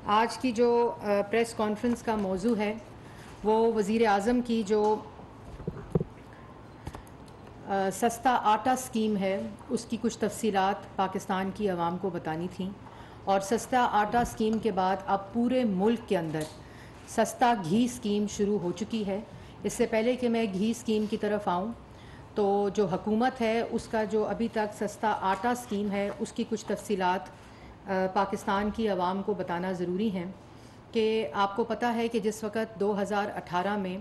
آج کی جو پریس کانفرنس کا موضوع ہے وہ وزیر اعظم کی جو سستا آٹا اسکیم ہے اس کی کچھ تفصیلات پاکستان کی عوام کو بتانی تھیں، اور سستا آٹا اسکیم کے بعد اب پورے ملک کے اندر سستا گھی اسکیم شروع ہو چکی ہے۔ اس سے پہلے کہ میں گھی اسکیم کی طرف آؤں تو جو حکومت ہے اس کا جو ابھی تک سستا آٹا اسکیم ہے اس کی کچھ تفصیلات پاکستان کی عوام کو بتانا ضروری ہیں کہ آپ کو پتہ ہے کہ جس وقت 2018 میں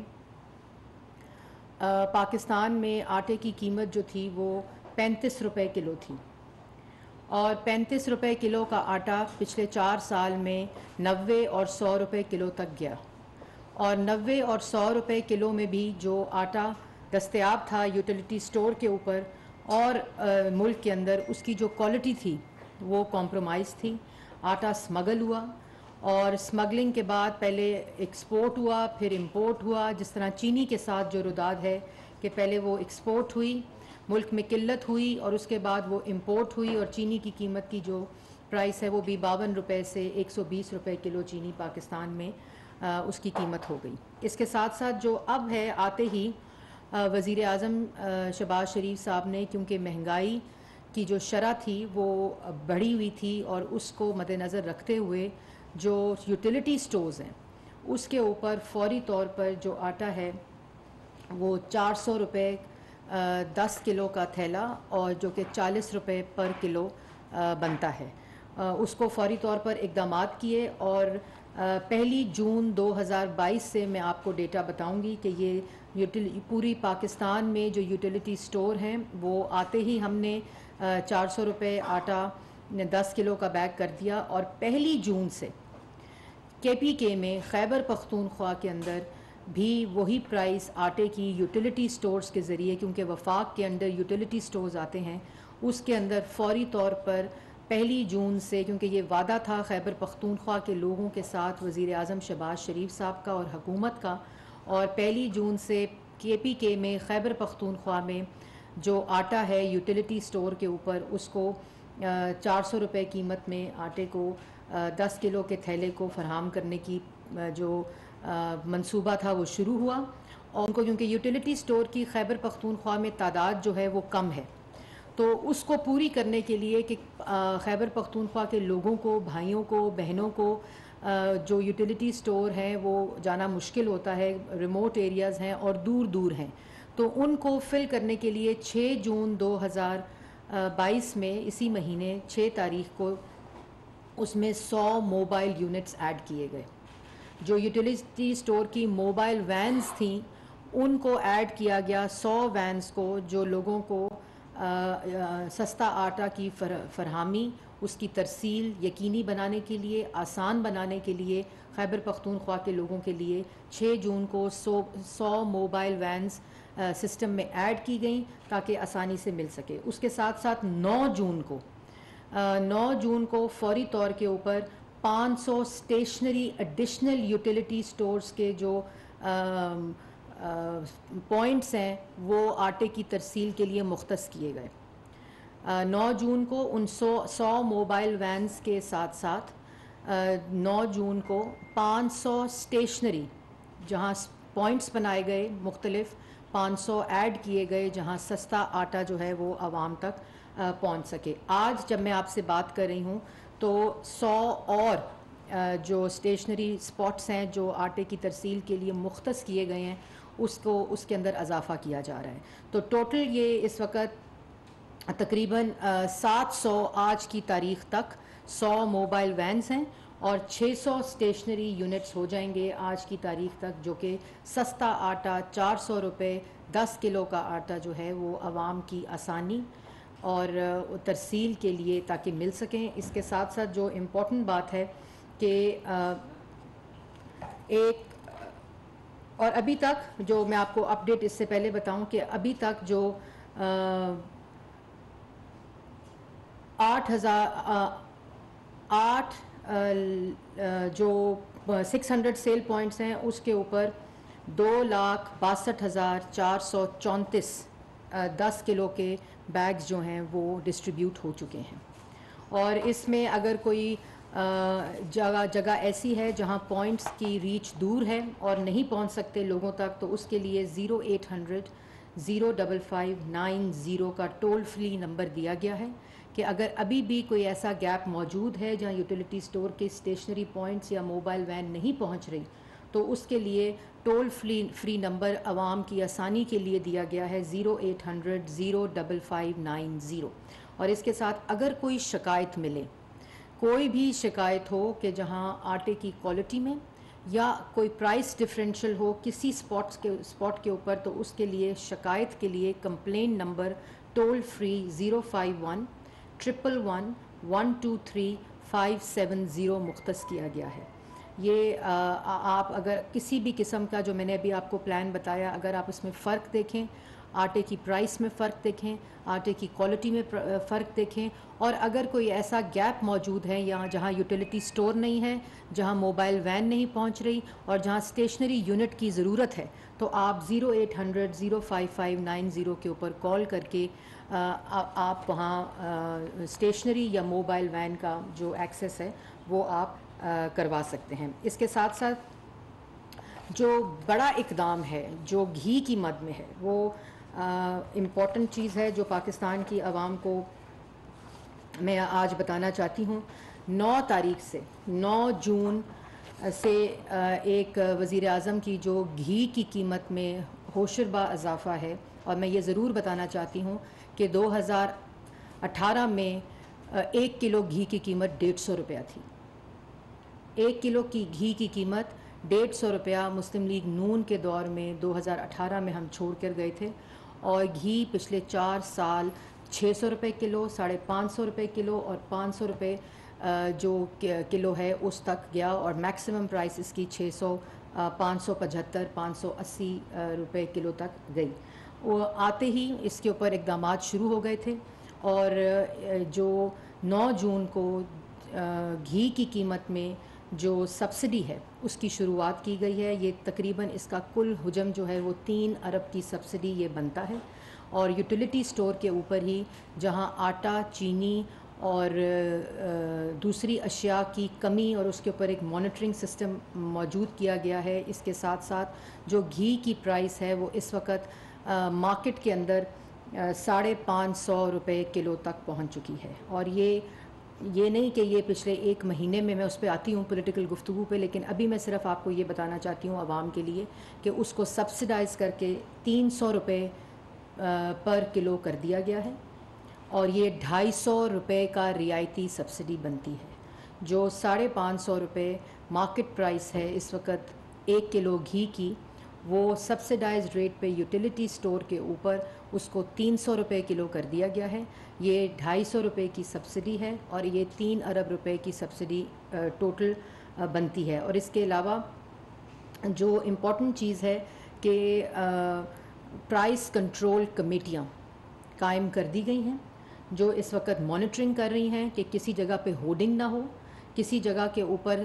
پاکستان میں آٹے کی قیمت جو تھی وہ 35 روپے کلو تھی، اور 35 روپے کلو کا آٹا پچھلے 4 سال میں 90 اور 100 روپے کلو تک گیا، اور 90 اور 100 روپے کلو میں بھی جو آٹا دستیاب تھا یوٹیلیٹی سٹور کے اوپر اور ملک کے اندر، اس کی جو کوالٹی تھی وہ کمپرومائز تھی۔ آٹا سمگل ہوا، اور سمگلنگ کے بعد پہلے ایکسپورٹ ہوا پھر امپورٹ ہوا، جس طرح چینی کے ساتھ جو رداد ہے کہ پہلے وہ ایکسپورٹ ہوئی، ملک میں قلت ہوئی، اور اس کے بعد وہ امپورٹ ہوئی، اور چینی کی قیمت کی جو پرائس ہے وہ بھی 52 روپے سے 120 روپے کلو چینی پاکستان میں اس کی قیمت ہو گئی۔ اس کے ساتھ ساتھ جو اب ہے، آتے ہی وزیر اعظم شہباز شریف صاحب نے، کیونکہ مہنگائی کی جو شرح تھی وہ بڑھی ہوئی تھی، اور اس کو مد نظر رکھتے ہوئے جو یوٹیلیٹی سٹورز ہیں اس کے اوپر فوری طور پر جو آٹا ہے وہ 400 روپے 10 کلو کا تھیلا، اور جو کہ 40 روپے پر کلو بنتا ہے، اس کو فوری طور پر اقدامات کیے، اور 1 جون 2022 سے میں آپ کو ڈیٹا بتاؤں گی کہ یہ پوری پاکستان میں جو یوٹیلیٹی سٹور ہیں وہ آتے ہی ہم نے 400 روپے آٹا 10 کلو کا بیگ کر دیا، اور 1 جون سے کے پی کے میں خیبر پختونخوا کے اندر بھی وہی پرائس آٹے کی یوٹیلیٹی سٹورز کے ذریعے، کیونکہ وفاق کے انڈر یوٹیلیٹی سٹورز آتے ہیں، اس کے اندر فوری طور پر 1 جون سے، کیونکہ یہ وعدہ تھا خیبر پختونخوا کے لوگوں کے ساتھ وزیر اعظم شہباز شریف صاحب کا اور حکومت کا، اور 1 جون سے کے پی کے میں خیبر پختونخوا میں جو آٹا ہے یوٹیلیٹی سٹور کے اوپر اس کو 400 روپے قیمت میں آٹے کو 10 کلو کے تھیلے کو فراہم کرنے کی جو منصوبہ تھا وہ شروع ہوا، اور ان کو کیونکہ یوٹیلیٹی سٹور کی خیبر پختونخوا میں تعداد جو ہے وہ کم ہے، تو اس کو پوری کرنے کے لیے کہ خیبر پختونخوا کے لوگوں کو، بھائیوں کو، بہنوں کو جو یوٹیلیٹی سٹور ہیں وہ جانا مشکل ہوتا ہے، ریموٹ ایریاز ہیں اور دور دور ہیں، تو ان کو فل کرنے کے لیے 6 جون 2022 میں اسی مہینے 6 تاریخ کو اس میں 100 موبائل یونٹس ایڈ کیے گئے۔ جو یوٹیلیٹی سٹور کی موبائل وینز تھیں ان کو ایڈ کیا گیا، 100 وینز کو، جو لوگوں کو سستا آٹا کی فراہمی، اس کی ترسیل یقینی بنانے کے لیے، آسان بنانے کے لیے خیبر پختونخوا کے لوگوں کے لیے 6 جون کو 100 موبائل وینز سسٹم میں ایڈ کی گئیں تاکہ آسانی سے مل سکے۔ اس کے ساتھ ساتھ 9 جون کو فوری طور کے اوپر 500 اسٹیشنری ایڈیشنل یوٹیلیٹی سٹورز کے جو پوائنٹس ہیں وہ آٹے کی ترسیل کے لیے مختص کیے گئے۔ 9 جون کو ان 100 موبائل وینز کے ساتھ ساتھ 9 جون کو 500 اسٹیشنری جہاں پوائنٹس بنائے گئے، مختلف 500 ایڈ کیے گئے جہاں سستا آٹا جو ہے وہ عوام تک پہنچ سکے۔ آج جب میں آپ سے بات کر رہی ہوں تو 100 اور جو اسٹیشنری سپاٹس ہیں جو آٹے کی ترسیل کے لیے مختص کیے گئے ہیں اس کے اندر اضافہ کیا جا رہا ہے، تو ٹوٹل یہ اس وقت تقریباً 700 آج کی تاریخ تک 100 موبائل وینز ہیں، اور 600 اسٹیشنری یونٹس ہو جائیں گے آج کی تاریخ تک، جو کہ سستا آٹا 400 روپے 10 کلو کا آٹا جو ہے وہ عوام کی آسانی اور ترسیل کے لیے تاکہ مل سکیں۔ اس کے ساتھ ساتھ جو امپورٹنٹ بات ہے کہ اور ابھی تک جو میں آپ کو اپڈیٹ اس سے پہلے بتاؤں کہ ابھی تک جو 600 سیل پوائنٹس ہیں اس کے اوپر 2,62,434 10 کلو کے بیگز جو ہیں وہ ڈسٹریبیوٹ ہو چکے ہیں، اور اس میں اگر کوئی جگہ جگہ ایسی ہے جہاں پوائنٹس کی ریچ دور ہے اور نہیں پہنچ سکتے لوگوں تک، تو اس کے لیے 0800-055-90 کا ٹول فری نمبر دیا گیا ہے کہ اگر ابھی بھی کوئی ایسا گیپ موجود ہے جہاں یوٹیلیٹی اسٹور کے اسٹیشنری پوائنٹس یا موبائل وین نہیں پہنچ رہی، تو اس کے لیے ٹول فری نمبر عوام کی آسانی کے لیے دیا گیا ہے 0800-055-90۔ اور اس کے ساتھ اگر کوئی شکایت ملے، کوئی بھی شکایت ہو کہ جہاں آٹے کی کوالٹی میں یا کوئی پرائس ڈفرینشل ہو کسی اسپاٹ کے اوپر، تو اس کے لیے شکایت کے لیے کمپلین نمبر ٹول فری 051-111-123-570 مختص کیا گیا ہے۔ یہ آپ اگر کسی بھی قسم کا جو میں نے ابھی آپ کو پلان بتایا، اگر آپ اس میں فرق دیکھیں، آٹے کی پرائس میں فرق دیکھیں، آٹے کی کوالٹی میں فرق دیکھیں، اور اگر کوئی ایسا گیپ موجود ہے جہاں یوٹیلیٹی سٹور نہیں ہے، جہاں موبائل وین نہیں پہنچ رہی اور جہاں اسٹیشنری یونٹ کی ضرورت ہے، تو آپ 0800-055-90 کے اوپر کال کر کے آپ وہاں اسٹیشنری یا موبائل وین کا جو ایکسیس ہے وہ آپ کروا سکتے ہیں۔ اس کے ساتھ ساتھ جو بڑا اقدام ہے جو گھی کی مد میں ہے، وہ امپورٹنٹ چیز ہے جو پاکستان کی عوام کو میں آج بتانا چاہتی ہوں۔ 9 تاریخ سے 9 جون سے ایک وزیر اعظم کی جو گھی کی قیمت میں ہوشربا اضافہ ہے، اور میں یہ ضرور بتانا چاہتی ہوں کہ 2018 میں 1 کلو گھی کی قیمت 150 روپیہ تھی۔ 1 کلو کی گھی کی قیمت 150 روپیہ مسلم لیگ نون کے دور میں 2018 میں ہم چھوڑ کر گئے تھے، اور گھی پچھلے 4 سال 600 روپے کلو، 550 روپے کلو اور 500 روپے جو کلو ہے اس تک گیا، اور میکسیمم پرائس اس کی 600، 575، 580 روپے کلو تک گئی۔ وہ آتے ہی اس کے اوپر اقدامات شروع ہو گئے تھے، اور جو 9 جون کو گھی کی قیمت میں جو سبسڈی ہے اس کی شروعات کی گئی ہے۔ یہ تقریباً اس کا کل حجم جو ہے وہ 3 ارب کی سبسڈی یہ بنتا ہے، اور یوٹیلیٹی سٹور کے اوپر ہی جہاں آٹا، چینی اور دوسری اشیاء کی کمی اور اس کے اوپر ایک مانیٹرنگ سسٹم موجود کیا گیا ہے۔ اس کے ساتھ ساتھ جو گھی کی پرائس ہے وہ اس وقت مارکیٹ کے اندر 550 روپے کلو تک پہنچ چکی ہے، اور یہ نہیں کہ یہ پچھلے 1 مہینے میں اس پہ آتی ہوں پولیٹیکل گفتگو پہ، لیکن ابھی میں صرف آپ کو یہ بتانا چاہتی ہوں عوام کے لیے کہ اس کو سبسڈائز کر کے 300 روپے پر کلو کر دیا گیا ہے، اور یہ 250 روپے کا رعایتی سبسڈی بنتی ہے۔ جو 550 روپے مارکیٹ پرائس ہے اس وقت 1 کلو گھی کی، وہ سبسڈائزڈ ریٹ پہ یوٹیلیٹی سٹور کے اوپر اس کو 300 روپے کلو کر دیا گیا ہے۔ یہ 250 روپے کی سبسڈی ہے، اور یہ 3 ارب روپے کی سبسڈی ٹوٹل بنتی ہے۔ اور اس کے علاوہ جو امپورٹنٹ چیز ہے کہ پرائس کنٹرول کمیٹیاں قائم کر دی گئی ہیں، جو اس وقت مانیٹرنگ کر رہی ہیں کہ کسی جگہ پہ ہورڈنگ نہ ہو، کسی جگہ کے اوپر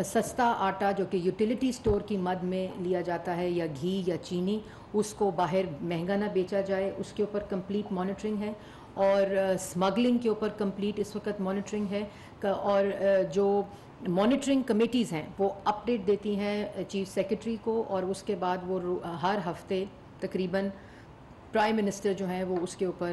سستا آٹا جو کہ یوٹیلیٹی سٹور کی مد میں لیا جاتا ہے یا گھی یا چینی، اس کو باہر مہنگا نہ بیچا جائے، اس کے اوپر کمپلیٹ مانیٹرنگ ہے، اور اسمگلنگ کے اوپر کمپلیٹ اس وقت مانیٹرنگ ہے، اور جو مانیٹرنگ کمیٹیز ہیں وہ اپڈیٹ دیتی ہیں چیف سیکرٹری کو، اور اس کے بعد وہ ہر ہفتے تقریباً پرائم منسٹر جو ہیں وہ اس کے اوپر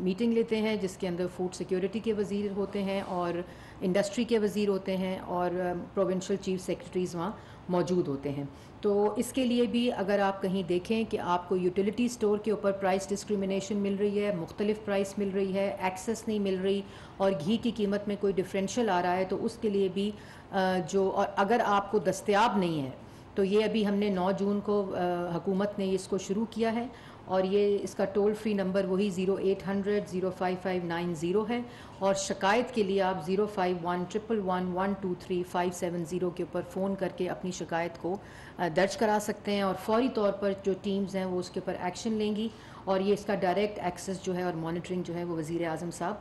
میٹنگ لیتے ہیں، جس کے اندر فوڈ سیکیورٹی کے وزیر ہوتے ہیں اور انڈسٹری کے وزیر ہوتے ہیں، اور پروونشل چیف سیکرٹریز وہاں موجود ہوتے ہیں۔ تو اس کے لیے بھی اگر آپ کہیں دیکھیں کہ آپ کو یوٹیلیٹی سٹور کے اوپر پرائس ڈسکریمنیشن مل رہی ہے، مختلف پرائس مل رہی ہے، ایکسیس نہیں مل رہی، اور گھی کی قیمت میں کوئی ڈفرینشل آ رہا ہے، تو اس کے لیے بھی اور اگر آپ کو دستیاب نہیں ہے، تو یہ ابھی ہم نے 9 جون کو حکومت نے اس کو شروع کیا ہے، اور یہ اس کا ٹول فری نمبر وہی 0800-055-90 ہے، اور شکایت کے لیے آپ 051-111-123-570 کے اوپر فون کر کے اپنی شکایت کو درج کرا سکتے ہیں، اور فوری طور پر جو ٹیمز ہیں وہ اس کے اوپر ایکشن لیں گی، اور یہ اس کا ڈائریکٹ ایکسس جو ہے اور مانیٹرنگ جو ہے وہ وزیر اعظم صاحب۔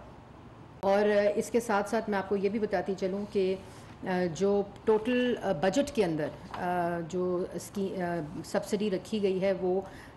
اور اس کے ساتھ ساتھ میں آپ کو یہ بھی بتاتی چلوں کہ جو ٹوٹل بجٹ کے اندر جو اس کی سبسڈی رکھی گئی ہے وہ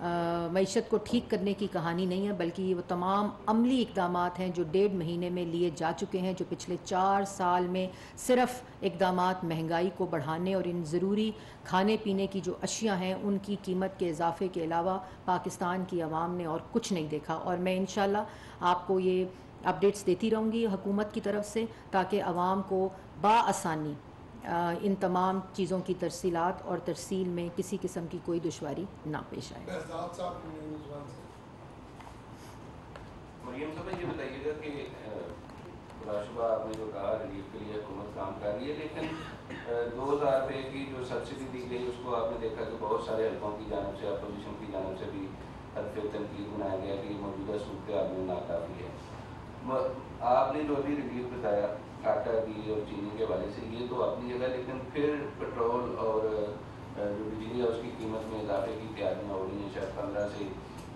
معیشت کو ٹھیک کرنے کی کہانی نہیں ہے، بلکہ یہ وہ تمام عملی اقدامات ہیں جو 1.5 مہینے میں لیے جا چکے ہیں، جو پچھلے 4 سال میں صرف اقدامات مہنگائی کو بڑھانے اور ان ضروری کھانے پینے کی جو اشیاء ہیں ان کی قیمت کے اضافے کے علاوہ پاکستان کی عوام نے اور کچھ نہیں دیکھا. اور میں انشاءاللہ آپ کو یہ اپڈیٹس دیتی رہوں گی حکومت کی طرف سے، تاکہ عوام کو بآسانی ان تمام چیزوں کی ترسیلات اور ترسیل میں کسی قسم کی کوئی دشواری نہ پیش آئے. مریم صاحب یہ بتائیے گا کہ بلا شبہ آپ نے جو کہا ریلیف کے لیے حکومت کام کر رہی ہے، لیکن 2000 روپے کی جو سبسڈی دی گئی اس کو آپ نے دیکھا کہ بہت سارے حلقوں کی جانب سے، اپوزیشن کی جانب سے بھی حرف تنقید بنایا گیا کہ یہ موجودہ صورتحال میں ناکافی ہے. آپ نے جو ابھی ریلیف بتایا آٹا کی اور چینی کے حوالے سے، یہ تو اپنی جگہ، لیکن پھر پٹرول اور جو بجلی ہے اس کی قیمت میں اضافے کی تیاریاں ہو رہی ہیں. شاید 15 سے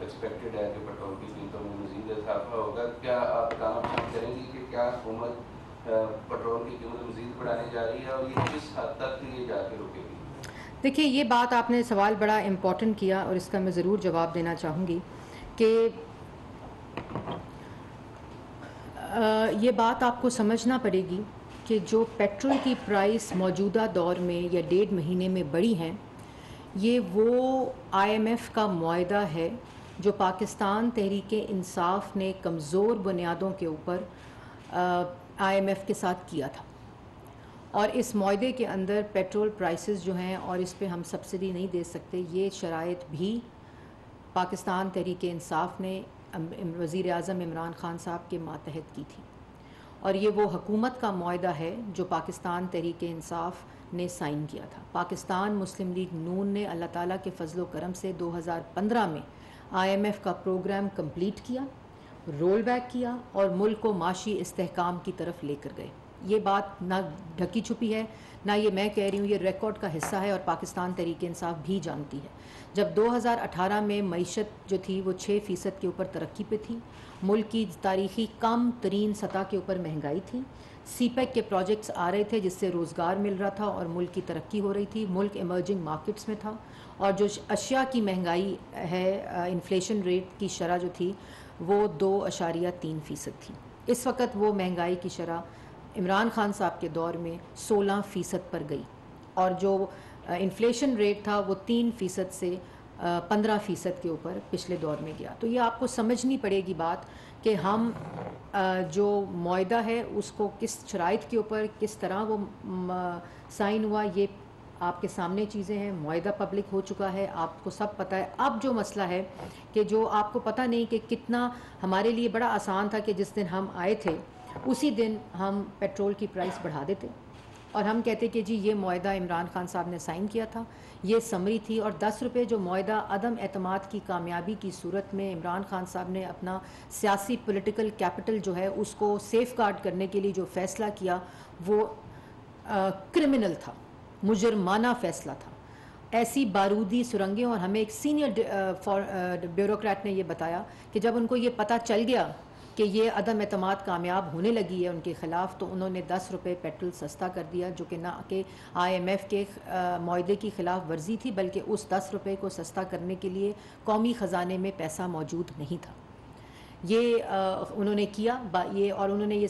ایکسپیکٹڈ ہے کہ پٹرول کی قیمتوں میں مزید اضافہ ہوگا. کیا آپ بتانا پسند کریں گی کہ کیا حکومت پٹرول کی قیمت مزید بڑھانے جا رہی ہے اور یہ کس حد تک یہ جا کے رکے گی؟ دیکھیے، یہ بات آپ نے سوال بڑا امپورٹنٹ کیا اور اس کا میں ضرور جواب دینا چاہوں گی کہ یہ بات آپ کو سمجھنا پڑے گی کہ جو پیٹرول کی پرائس موجودہ دور میں یا 1.5 مہینے میں بڑھی ہیں، یہ وہ IMF کا معاہدہ ہے جو پاکستان تحریک انصاف نے کمزور بنیادوں کے اوپر IMF کے ساتھ کیا تھا. اور اس معاہدے کے اندر پیٹرول پرائسز جو ہیں اور اس پہ ہم سبسڈی نہیں دے سکتے، یہ شرائط بھی پاکستان تحریک انصاف نے وزیر اعظم عمران خان صاحب کے ماتحت کی تھی. اور یہ وہ حکومت کا معاہدہ ہے جو پاکستان تحریک انصاف نے سائن کیا تھا. پاکستان مسلم لیگ نون نے اللہ تعالیٰ کے فضل و کرم سے 2015 میں IMF کا پروگرام کمپلیٹ کیا، رول بیک کیا اور ملک کو معاشی استحکام کی طرف لے کر گئے. یہ بات نہ ڈھکی چھپی ہے، نہ یہ میں کہہ رہی ہوں، یہ ریکارڈ کا حصہ ہے اور پاکستان تحریک انصاف بھی جانتی ہے. جب 2018 میں معیشت جو تھی وہ 6% کے اوپر ترقی پہ تھی، ملک کی تاریخی کم ترین سطح کے اوپر مہنگائی تھی، سی پیک کے پروجیکٹس آ رہے تھے جس سے روزگار مل رہا تھا اور ملک کی ترقی ہو رہی تھی، ملک ایمرجنگ مارکیٹس میں تھا، اور جو اشیاء کی مہنگائی ہے، انفلیشن ریٹ کی شرح جو تھی وہ 2.3% تھی. اس وقت وہ مہنگائی کی شرح عمران خان صاحب کے دور میں 16% پر گئی، اور جو انفلیشن ریٹ تھا وہ 3% سے 15% کے اوپر پچھلے دور میں گیا. تو یہ آپ کو سمجھنی پڑے گی بات کہ ہم جو معاہدہ ہے اس کو کس شرائط کے اوپر کس طرح وہ سائن ہوا، یہ آپ کے سامنے چیزیں ہیں. معاہدہ پبلک ہو چکا ہے، آپ کو سب پتہ ہے. اب جو مسئلہ ہے کہ جو آپ کو پتہ نہیں کہ کتنا ہمارے لیے بڑا آسان تھا کہ جس دن ہم آئے تھے اسی دن ہم پیٹرول کی پرائس بڑھا دیتے اور ہم کہتے کہ جی یہ معاہدہ عمران خان صاحب نے سائن کیا تھا، یہ سمری تھی. اور 10 روپے جو معاہدہ عدم اعتماد کی کامیابی کی صورت میں عمران خان صاحب نے اپنا سیاسی پولیٹیکل کیپٹل جو ہے اس کو سیف گارڈ کرنے کے لیے جو فیصلہ کیا وہ کرمنل تھا، مجرمانہ فیصلہ تھا. ایسی بارودی سرنگیں، اور ہمیں ایک سینئر بیوروکریٹ نے یہ بتایا کہ جب ان کو یہ پتہ چل گیا کہ یہ عدم اعتماد کامیاب ہونے لگی ہے ان کے خلاف، تو انہوں نے 10 روپے پیٹرول سستا کر دیا، جو کہ نہ کہ IMF کے معاہدے کی خلاف ورزی تھی بلکہ اس 10 روپے کو سستا کرنے کے لیے قومی خزانے میں پیسہ موجود نہیں تھا. یہ انہوں نے کیا یہ، اور انہوں نے یہ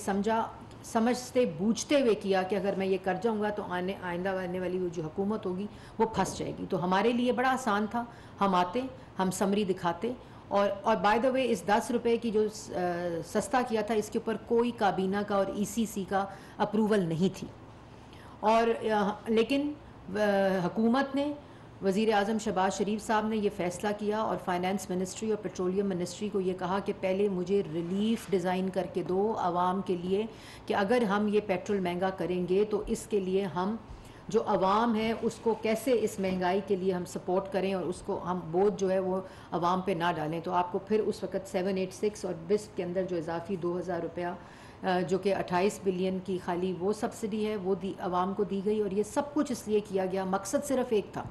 سمجھتے بوجھتے ہوئے کیا کہ اگر میں یہ کر جاؤں گا تو آئندہ آنے والی وہ جو حکومت ہوگی وہ پھنس جائے گی. تو ہمارے لیے بڑا آسان تھا، ہم آتے، ہم سمری دکھاتے، اور بائی دا وے اس 10 روپے کی جو سستا کیا تھا اس کے اوپر کوئی کابینہ کا اور ECC کا اپروول نہیں تھی. اور لیکن حکومت نے، وزیر اعظم شہباز شریف صاحب نے یہ فیصلہ کیا اور فائنانس منسٹری اور پیٹرولیم منسٹری کو یہ کہا کہ پہلے مجھے ریلیف ڈیزائن کر کے دو عوام کے لیے، کہ اگر ہم یہ پیٹرول مہنگا کریں گے تو اس کے لیے ہم جو عوام ہے اس کو کیسے اس مہنگائی کے لیے ہم سپورٹ کریں اور اس کو ہم بوجھ جو ہے وہ عوام پہ نہ ڈالیں. تو آپ کو پھر اس وقت 786 اور بسپ کے اندر جو اضافی 2000 روپیہ جو کہ 28 بلین کی خالی وہ سبسڈی ہے وہ عوام کو دی گئی. اور یہ سب کچھ اس لیے کیا گیا، مقصد صرف ایک تھا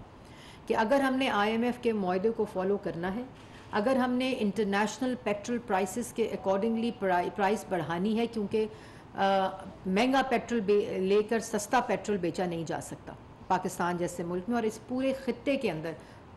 کہ اگر ہم نے IMF کے معاہدے کو فالو کرنا ہے، اگر ہم نے انٹرنیشنل پیٹرول پرائسز کے اکارڈنگلی پرائس بڑھانی ہے، کیونکہ مہنگا پیٹرول لے کر سستا پیٹرول بیچا نہیں جا سکتا پاکستان جیسے ملک میں، اور اس پورے خطے کے اندر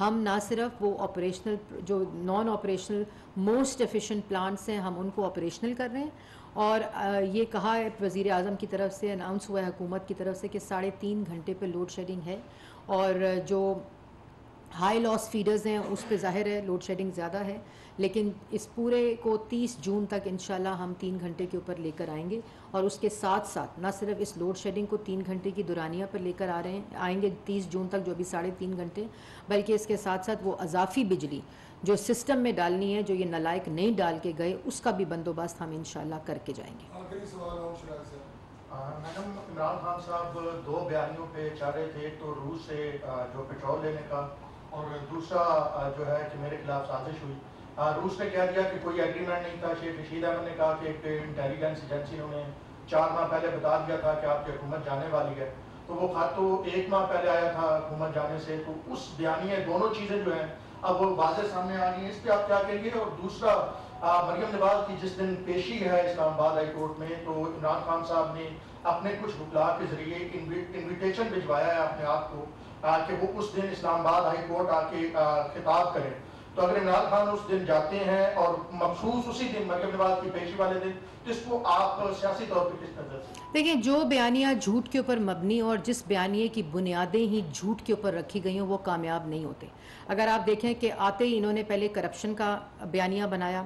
ہم نہ صرف وہ آپریشنل جو naan operational most efficient plants ہیں ہم ان کو آپریشنل کر رہے ہیں، اور یہ کہا ہے وزیر اعظم کی طرف سے، اناؤنس ہوا ہے حکومت کی طرف سے کہ 3.5 گھنٹے پہ لوڈ شیڈنگ ہے، اور جو ہائی لاس فیڈرز ہیں اس پہ ظاہر ہے لوڈ شیڈنگ زیادہ ہے، لیکن اس پورے کو 30 جون تک انشاءاللہ ہم 3 گھنٹے کے اوپر لے کر آئیں گے، اور اس کے ساتھ ساتھ نہ صرف اس لوڈ شیڈنگ کو 3 گھنٹے کی دورانیہ پر لے کر آئیں گے 30 جون تک جو ابھی 3.5 گھنٹے، بلکہ اس کے ساتھ ساتھ وہ اضافی بجلی جو سسٹم میں ڈالنی ہے جو یہ نالائق نہیں ڈال کے گئے اس کا بھی بندوبست ہم انشاءاللہ کر کے جائیں گے۔ آخری سوال ہوں شراز سے۔ میڈم، عمران خان صاحب 2 بیانیوں پہ چاہ رہے تھے، ایک تو روس سے جو پیٹرول لینے کا، اور دوسرا جو ہے کہ میرے خلاف سازش ہوئی۔ روس نے کہہ دیا کہ کوئی ایگریمنٹ نہیں تھا، شیخ رشید احمد نے کہا کہ ایک انٹیلیجنس ایجنسی انہوں نے 4 ماہ پہلے بتا دیا تھا کہ آپ کی حکومت جانے والی ہے، تو وہ خط تو 1 ماہ پہلے آیا تھا حکومت جانے سے، تو اس بیانیے دونوں چیزیں جو ہیں اب وہ واضح سامنے آ رہی ہیں، اس پہ آپ کیا کہیں گے؟ اور دوسرا مریم نواز کی جس دن پیشی ہے اسلام آباد ہائی کورٹ میں، تو عمران خان صاحب نے اپنے کچھ وکلاء کے ذریعے انویٹیشن بھجوایا ہے اپنے آپ کو کہ وہ اس دن اسلام آباد ہائی کورٹ آ کے خطاب کریں، تو اگر عمران خان اس دن جاتے ہیں اور مخصوص اسی دن مریم نواز کی پیشی والے دن، تو اس کو آپ سیاسی طور پہ کس نظر سے؟ دیکھیں، جو بیانیہ جھوٹ کے اوپر مبنی اور جس بیانیے کی بنیادیں ہی جھوٹ کے اوپر رکھی گئی ہوں وہ کامیاب نہیں ہوتے۔ اگر آپ دیکھیں کہ آتے ہی انہوں نے پہلے کرپشن کا بیانیہ بنایا،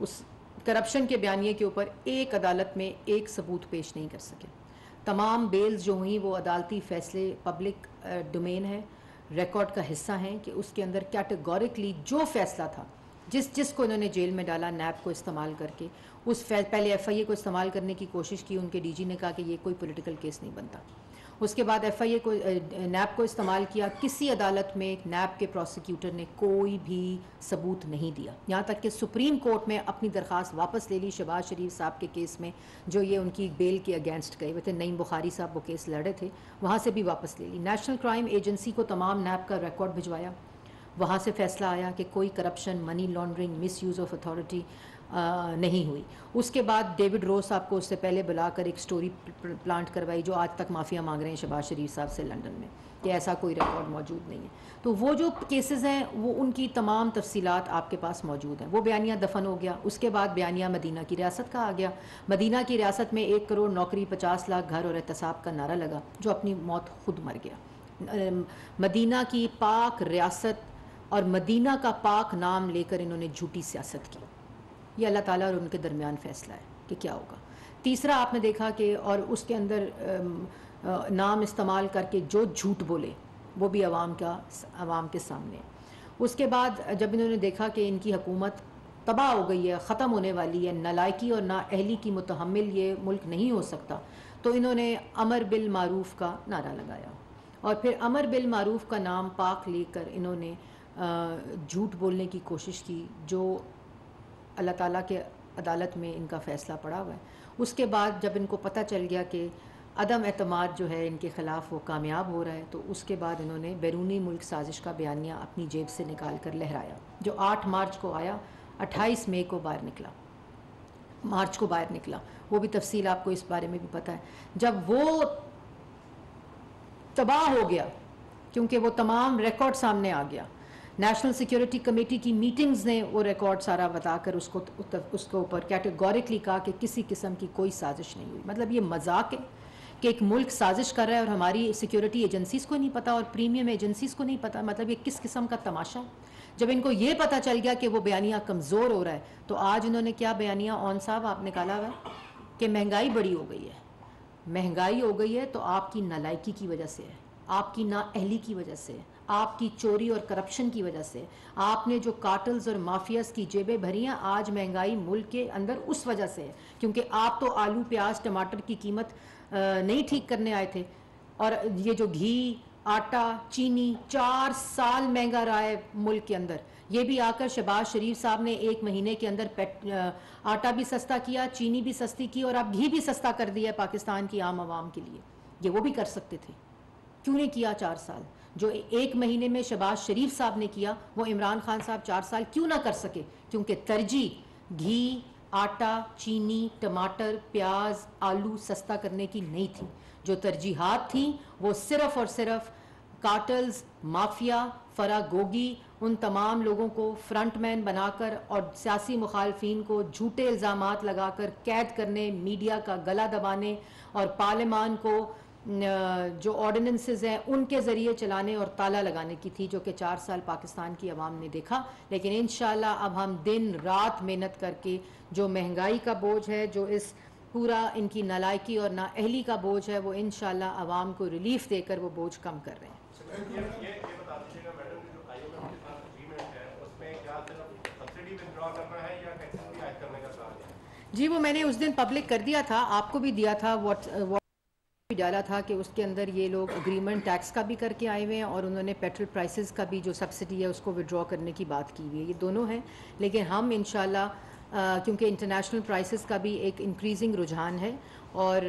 اس کرپشن کے بیانیے کے اوپر ایک عدالت میں ایک ثبوت پیش نہیں کر سکے، تمام بیلز جو ہوئیں وہ عدالتی فیصلے پبلک ڈومین ہے، ریکارڈ کا حصہ ہیں کہ اس کے اندر کیٹیگورکلی جو فیصلہ تھا جس کو انہوں نے جیل میں ڈالا نیب کو استعمال کر کے، پہلے ایف آئی اے کو استعمال کرنے کی کوشش کی، ان کے ڈی جی نے کہا کہ یہ کوئی پولیٹیکل کیس نہیں بنتا، اس کے بعد ایف آئی اے کو نیب کو استعمال کیا، کسی عدالت میں نیب کے پروسیکیوٹر نے کوئی بھی ثبوت نہیں دیا، یہاں تک کہ سپریم کورٹ میں اپنی درخواست واپس لے لی شہباز شریف صاحب کے کیس میں جو یہ ان کی بیل کے اگینسٹ گئے ہوئے تھے، نعیم بخاری صاحب وہ کیس لڑے تھے، وہاں سے بھی واپس لے لی۔ نیشنل کرائم ایجنسی کو تمام نیب کا ریکارڈ بھجوایا، وہاں سے فیصلہ آیا کہ کوئی corruption, money laundering, miss use of authority نہیں ہوئی۔ اس کے بعد ڈیوڈ رو صاحب کو اس سے پہلے بلا کر ایک سٹوری پلانٹ کروائی جو آج تک معافیا مانگ رہے ہیں شہباز شریف صاحب سے لندن میں کہ ایسا کوئی ریکارڈ موجود نہیں ہے۔ تو وہ جو کیسز ہیں وہ ان کی تمام تفصیلات آپ کے پاس موجود ہیں۔ وہ بیانیہ دفن ہو گیا، اس کے بعد بیانیہ مدینہ کی ریاست کا آ گیا۔ مدینہ کی ریاست میں 1 کروڑ نوکری، 50 لاکھ گھر اور احتساب کا نعرہ لگا جو اپنی موت خود مر گیا۔ مدینہ کی پاک ریاست اور مدینہ کا پاک نام لے کر انہوں نے جھوٹی سیاست کی۔ یہ اللہ تعالیٰ اور ان کے درمیان فیصلہ ہے کہ کیا ہوگا۔ تیسرا آپ نے دیکھا کہ اور اس کے اندر نام استعمال کر کے جو جھوٹ بولے وہ بھی عوام کے سامنے۔ اس کے بعد جب انہوں نے دیکھا کہ ان کی حکومت تباہ ہو گئی ہے، ختم ہونے والی ہے، نالائکی اور نااہلی کی متحمل یہ ملک نہیں ہو سکتا، تو انہوں نے امر بالمعروف کا نعرہ لگایا، اور پھر امر بالمعروف کا نام پاک لے کر انہوں نے جھوٹ بولنے کی کوشش کی جو اللہ تعالیٰ کے عدالت میں ان کا فیصلہ پڑا ہوا ہے۔ اس کے بعد جب ان کو پتہ چل گیا کہ عدم اعتماد جو ہے ان کے خلاف وہ کامیاب ہو رہا ہے، تو اس کے بعد انہوں نے بیرونی ملک سازش کا بیانیہ اپنی جیب سے نکال کر لہرایا جو 8 مارچ کو آیا، 28 مئی کو مارچ کو باہر نکلا۔ وہ بھی تفصیل آپ کو اس بارے میں بھی پتہ ہے۔ جب وہ تباہ ہو گیا کیونکہ وہ تمام ریکارڈ سامنے آ گیا، نیشنل سیکیورٹی کمیٹی کی میٹنگز نے وہ ریکارڈ سارا بتا کر اس کے اوپر کیٹیگوریکلی کہا کہ کسی قسم کی کوئی سازش نہیں ہوئی۔ مطلب یہ مذاق ہے کہ ایک ملک سازش کر رہا ہے اور ہماری سیکیورٹی ایجنسیز کو نہیں پتہ اور پریمیم ایجنسیز کو نہیں پتہ، مطلب یہ کس قسم کا تماشا ہے؟ جب ان کو یہ پتہ چل گیا کہ وہ بیانیہ کمزور ہو رہا ہے، تو آج انہوں نے کیا بیانیہ اون صاحب آپ نکالا ہوا ہے کہ مہنگائی بڑی ہو گئی ہے۔ مہنگائی ہو گئی ہے تو آپ کی نالائکی کی وجہ سے ہے، آپ کی نااہلی کی وجہ سے ہے، آپ کی چوری اور کرپشن کی وجہ سے، آپ نے جو کارٹلز اور مافیاز کی جیبیں بھری ہیں، آج مہنگائی ملک کے اندر اس وجہ سے ہے کیونکہ آپ تو آلو، پیاز، ٹماٹر کی قیمت نہیں ٹھیک کرنے آئے تھے، اور یہ جو گھی، آٹا، چینی 4 سال مہنگا رہا ہے ملک کے اندر، یہ بھی آ کر شہباز شریف صاحب نے 1 مہینے کے اندر آٹا بھی سستا کیا، چینی بھی سستی کی، اور اب گھی بھی سستا کر دیا ہے پاکستان کی عام عوام کے لیے۔ یہ وہ بھی کر سکتے تھے، کیوں نہیں کیا 4 سال؟ جو 1 مہینے میں شہباز شریف صاحب نے کیا وہ عمران خان صاحب 4 سال کیوں نہ کر سکے؟ کیونکہ ترجیح گھی، آٹا، چینی، ٹماٹر، پیاز، آلو سستا کرنے کی نہیں تھی۔ جو ترجیحات تھیں وہ صرف اور صرف کارٹلز، مافیا، فراگوگی ان تمام لوگوں کو فرنٹ مین بنا کر اور سیاسی مخالفین کو جھوٹے الزامات لگا کر قید کرنے، میڈیا کا گلا دبانے اور پارلیمان کو جو آرڈیننسز ہیں ان کے ذریعے چلانے اور تالا لگانے کی تھی، جو کہ 4 سال پاکستان کی عوام نے دیکھا. لیکن انشاءاللہ اب ہم دن رات محنت کر کے جو مہنگائی کا بوجھ ہے، جو اس پورا ان کی نالائکی اور نااہلی کا بوجھ ہے، وہ انشاءاللہ عوام کو ریلیف دے کر وہ بوجھ کم کر رہے ہیں. یہ بتا دیجیے گا میڈم جو IMF کے ساتھ اگریمنٹ ہے اس میں کیا صرف سبسڈی ودرا کرنا ہے یا ٹیکس بھی عائد کرنے کا کہا گیا ہے؟ جی وہ میں نے اس دن پبلک کر دیا تھا، آپ کو بھی دیا تھا، بھی ڈالا تھا کہ اس کے اندر یہ لوگ اگریمنٹ ٹیکس کا بھی کر کے آئے ہوئے ہیں اور انہوں نے پیٹرول پرائسز کا بھی جو سبسڈی ہے اس کو وڈرا کرنے کی بات کی ہوئی ہے. یہ دونوں ہیں، لیکن ہم انشاءاللہ کیونکہ انٹرنیشنل پرائسز کا بھی ایک انکریزنگ رجحان ہے اور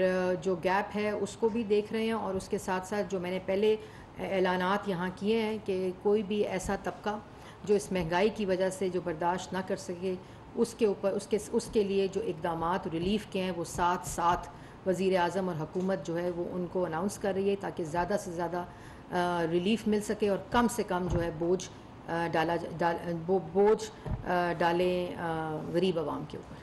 جو گیپ ہے اس کو بھی دیکھ رہے ہیں، اور اس کے ساتھ ساتھ جو میں نے پہلے اعلانات یہاں کیے ہیں کہ کوئی بھی ایسا طبقہ جو اس مہنگائی کی وجہ سے جو برداشت نہ کر سکے اس کے اوپر اس کے لیے جو اقدامات ریلیف کے ہیں وہ ساتھ وزیر اعظم اور حکومت جو ہے وہ ان کو اناؤنس کر رہی ہے تاکہ زیادہ سے زیادہ ریلیف مل سکے اور کم سے کم جو ہے بوجھ ڈالیں غریب عوام کے اوپر.